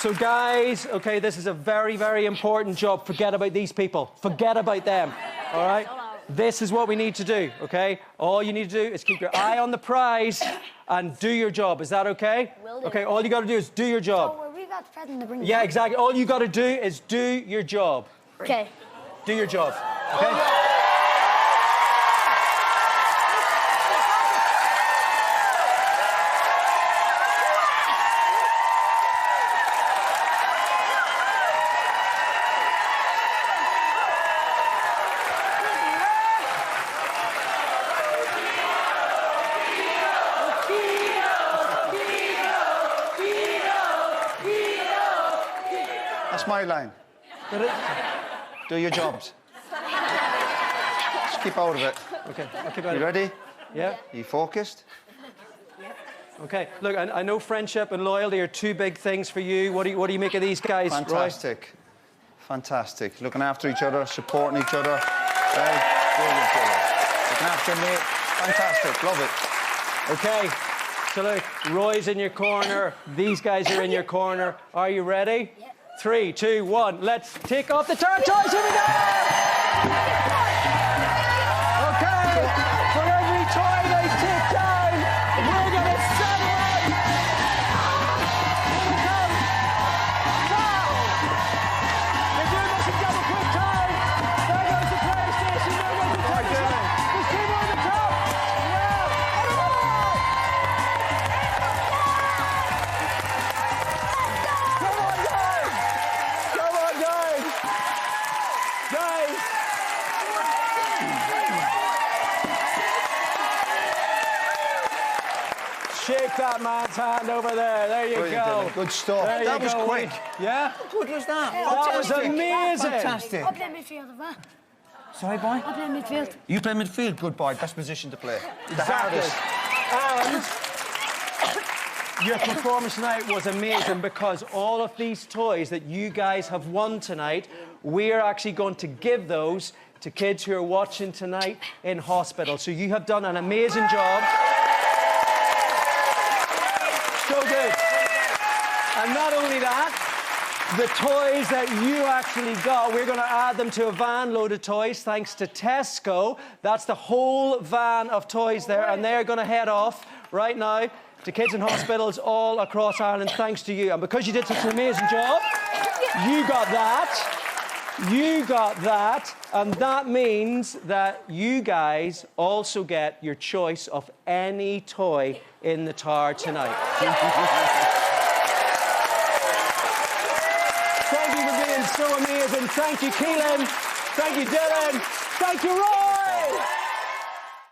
So, guys, okay, this is a very, very important job. Forget about these people. Forget about them, all right? This is what we need to do, okay? All you need to do is keep your eye on the prize and do your job. Is that okay? Will do. Okay, all you got to do is do your job. So, we got present to bring Yeah, exactly. All you got to do is do your job. Okay. Do your job, okay? That's my line. Do your jobs. Just keep out of it. Okay, I'll keep out of it. You ready? Yeah? You focused? Okay, look, I know friendship and loyalty are two big things for you. What do you make of these guys, Fantastic. Roy? Fantastic. Looking after each other, supporting each other. Right? Doing each other. Looking after me. Fantastic. Love it. Okay, so look, Roy's in your corner. These guys are in your corner. Are you ready? Yeah. 3, 2, 1. Let's take off the turret toys. Here we go! Okay, for every toy they take down, we're going to send one. Here we come. Wow! They're doing this in double quick time. There goes the PlayStation. There goes the television. There's two more at the top. Come on, guys! Come on, guys! Guys! Shake that man's hand over there. There you Brilliant, go. Dylan. Good stuff. There That you was go. quick. Yeah? How good was that? That was amazing. Fantastic. I'll play midfield, Alva. Sorry, boy? I'll play midfield. You play midfield? Good boy. Best position to play. The hardest. And your performance tonight was amazing because all of these toys that you guys have won tonight, we are actually going to give those to kids who are watching tonight in hospital. So you have done an amazing job. So good. And not only that, the toys that you actually got, we're going to add them to a van load of toys thanks to Tesco. That's the whole van of toys there, and they're going to head off right now to kids in hospitals all across Ireland thanks to you. And because you did such an amazing job, you got that. You got that, and that means that you guys also get your choice of any toy in the tower tonight. Thank you for being so amazing. Thank you, Keane. Thank you, Dylan. Thank you, Roy.